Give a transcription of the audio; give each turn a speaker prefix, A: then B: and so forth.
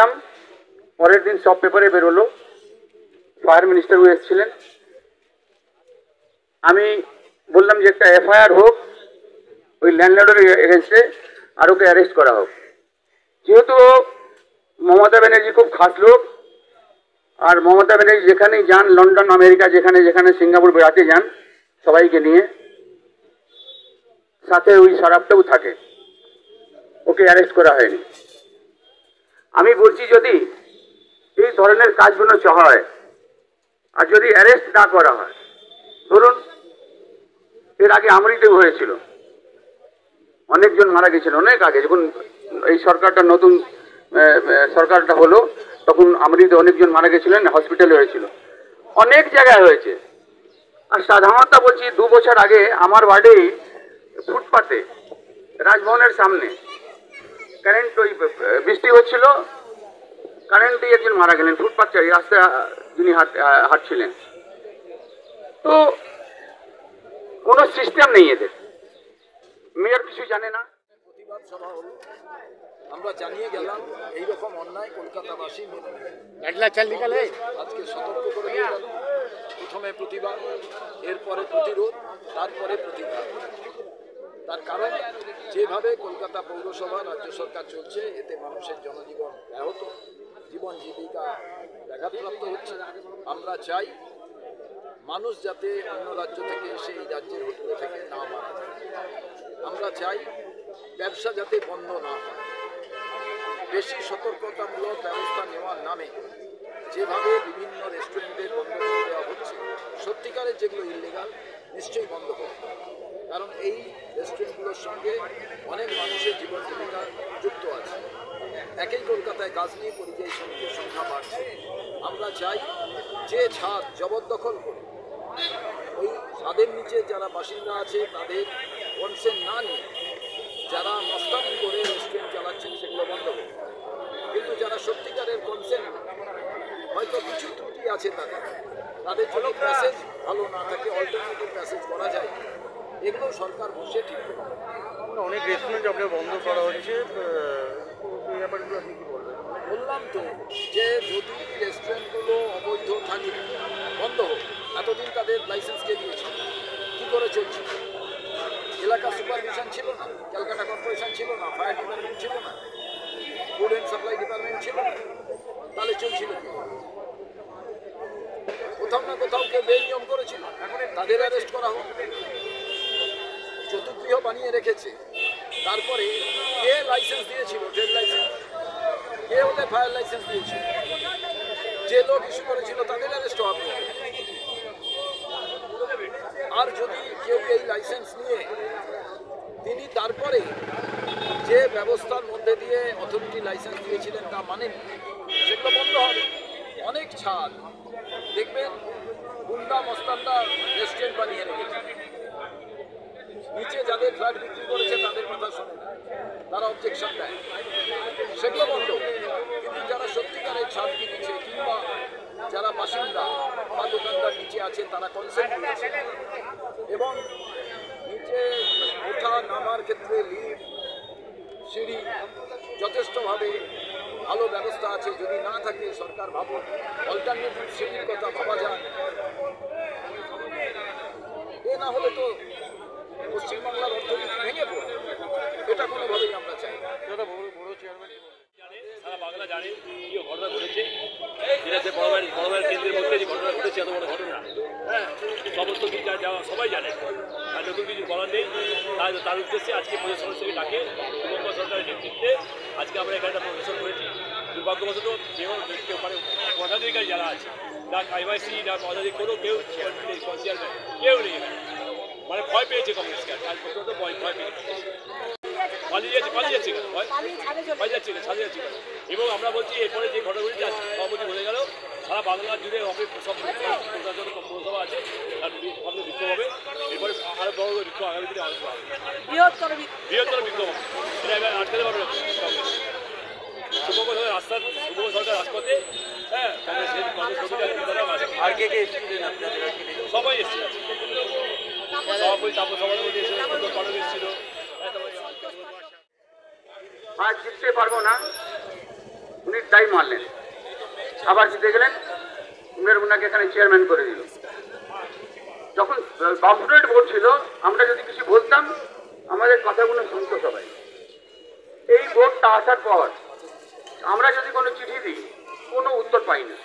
A: দিলাম, পরের দিন সব পেপারে বেরোলো, ফায়ার মিনিস্টারও এসেছিলেন। আমি বললাম যে একটা এফআইআর হোক ওই ল্যান্ডলর্ডের এগেনস্টে, আর ওকে অ্যারেস্ট করা হোক। যেহেতু মমতা ব্যানার্জি খুব খাস লোক, আর মমতা ব্যানার্জি যেখানেই যান, লন্ডন, আমেরিকা, যেখানে যেখানে সিঙ্গাপুর বেড়াতে যান সবাইকে নিয়ে, সাথে ওই শরাবটাও থাকে, ওকে অ্যারেস্ট করা হয়নি। আমি বলছি যদি এই ধরনের কাজগুলো হয় আর যদি অ্যারেস্ট না করা হয়, ধরুন এর আগে আমরিতেও হয়েছিল, অনেকজন মারা গেছিল অনেক আগে, যখন এই সরকারটা নতুন সরকারটা হলো তখন আমরিতে অনেকজন মারা গেছিলেন, হসপিটালে হয়েছিল, অনেক জায়গায় হয়েছে। আর সাধারণত বলছি 2 বছর আগে আমার ওয়ার্ডেই ফুটপাতে রাজভবনের সামনে কারেন্ট, ওই বৃষ্টি হচ্ছিল, কারেন্ট দিয়ে একজন মারা গেলেন, ফুটপাত রাস্তায় যিনি হাঁটছিলেন। তো কোনো সিস্টেম নেই এদের, মেয়র কিছু জানে না।
B: প্রতিবাদ সভা হলো, আমরা জানিয়ে গেলাম এইরকম অন্যায় কলকাতাবাসী আজকে সতর্ক করে দিয়ে গেল। প্রথমে প্রতিবাদ, এরপরে প্রতিরোধ, তারপরে প্রতিবাদ। তার কারণ যেভাবে কলকাতা পৌরসভা রাজ্য সরকার চলছে, এতে মানুষের জনজীবন ব্যাহত, জীবন জীবিকা ব্যাঘাতপ্রাপ্ত হচ্ছে। আমরা চাই মানুষ যাতে অন্য রাজ্য থেকে এসে এই রাজ্যের হোটেলে থেকে না মারা যায়। আমরা চাই ব্যবসা যাতে বন্ধ না হয়। বেশি সতর্কতামূলক ব্যবস্থা নেওয়ার নামে যেভাবে বিভিন্ন রেস্টুরেন্টের বন্ধ করে দেওয়া হচ্ছে, সত্যিকারের যেগুলো ইললিগাল নিশ্চয়ই বন্ধ করতে হবে। কারণ এই রেস্টুরেন্টগুলোর সঙ্গে অনেক মানুষের জীবন জীবিকা যুক্ত আছে। একই কলকাতায় গাজনি পরিযায়ী শ্রমিকের সংখ্যা বাড়ছে। আমরা চাই যে ছাদ জবরদখল করে ওই ছাদের নিচে যারা বাসিন্দা আছে তাদের কনসেন্ট না নিয়ে যারা মস্তানি করে রেস্টুরেন্ট চালাচ্ছেন সেগুলো বন্ধ করবে। কিন্তু যারা সত্যিকারের কনসেন্ট, হয়তো কিছু ত্রুটি আছে তাদের জন্য প্যাসেজ ভালো না থাকে, অল্টারনেটিভ প্যাসেজ করা যায়, এগুলো সরকার বসে ঠিক করে।
C: অনেক রেস্টুরেন্ট আপনার বন্ধ করা হচ্ছে, ব্যাপারগুলো আপনি কি বলবেন?
B: বললাম তো যে যদি রেস্টুরেন্টগুলো অবৈধ থাকে বন্ধ হোক। এতদিন তাদের লাইসেন্স কে দিয়েছে, কী করে চলছে? এলাকা সুপারভিশন ছিল না, ক্যালকাটা কর্পোরেশন ছিল না, ফায়ার ডিপার্টমেন্ট ছিল না, ফুড অ্যান্ড সাপ্লাই ডিপার্টমেন্ট ছিল না, তাহলে চলছিল কি? কোথাও না কোথাও কেউ বেনিয়ম করেছিল, তাদের অ্যারেস্ট করা হোক। চতুর্গৃহ বানিয়ে রেখেছে, তারপরে কে লাইসেন্স দিয়েছিল? ট্রেড লাইসেন্স কে? ওদের ফায়ার লাইসেন্স দিয়েছিল, যে লোক ইস্যু করেছিল তাদের অ্যারেস্ট হওয়া। আর যদি কেউ এই লাইসেন্স নিয়ে তিনি তারপরে যে ব্যবস্থার মধ্যে দিয়ে অথরিটি লাইসেন্স দিয়েছিলেন তা মানেন, সেগুলো বন্ধ হবে। অনেক ছাদ দেখবেন গুন্ডা মস্তানরা রেস্টুরেন্ট বানিয়ে রেখেছে, নিচে যাদের ফ্ল্যাট বিক্রি করেছে তাদের কথা শোনে না, তারা অবজেকশন দেয়, সেগুলো বন্ধ। কিন্তু যারা সত্যিকারের ছাদ কিনেছে কিংবা যারা বাসিন্দা বা দোকানদার নিচে আছে তারা কনসেন্ট দিয়েছে এবং নিচে ওঠা নামার ক্ষেত্রে লিফট, সিঁড়ি যথেষ্টভাবে ভালো ব্যবস্থা আছে। যদি না থাকে সরকার ভাবুক অল্টারনেটিভ সিঁড়ির কথা ভাবা যায়। এ না হলে তো পশ্চিমবাংলার অর্থনীতি ভেঙে পড়বে, এটা কোনোভাবেই আমরা চাই না।
D: সারা বাংলা জানে কি ঘটনা ঘটেছে, যেটা যে বড় ভাইয়ের কেন্দ্রের মধ্যে যে ঘটনা ঘটেছে, এত বড় ঘটনা, হ্যাঁ, সমস্ত কিছু যাওয়া সবাই জানে, আর নতুন কিছু বলার নেই। তার উদ্দেশ্যে আজকে প্রশাসনের থেকে ডাকে শুভঙ্কর সরকারের নেতৃত্বে আজকে আমরা এখানে একটা প্রদর্শন করেছি। দুর্ভাগ্যবশত কেউ মানে পদাধিকারী যারা আছে, না KYC না পদাধিকারী কোনো কেউ চেয়ারম্যান কেউ নেই, মানে ভয় পেয়েছে কংগ্রেসকে, আজ পর্যন্ত ভয় পেয়েছে, পালিয়ে যাচ্ছে এবং আমরা বলছি এরপরে যে ঘটনাগুলি সভাপতি বলে গেল সারা বাংলা জুড়ে সব পৌরসভা আছে, তার সামনে বিক্ষোভ হবে। এরপরে আরো বড় বিক্ষোভ আগামী দিনে বৃহত্তর বিক্ষোভ হবে, এটা এবার আটকাতে পারবে শুভঙ্কর সরকার রাজপথে। হ্যাঁ,
C: আর কে কে
D: সবাই এসছে, সভাপতি তাপস সভাপতি এসেছিল।
A: আজ জিততে পারবো না, উনি তাই মানলেন, আবার জিতে গেলেন, ওনাকে এখানে চেয়ারম্যান করে দিল। যখন বামফ্রন্টের ভোট ছিল, আমরা যদি কিছু বলতাম আমাদের কথাগুলো শুনতো সবাই। এই ভোটটা আসার পর আমরা যদি কোনো চিঠি দিই, কোনো উত্তর পাই না।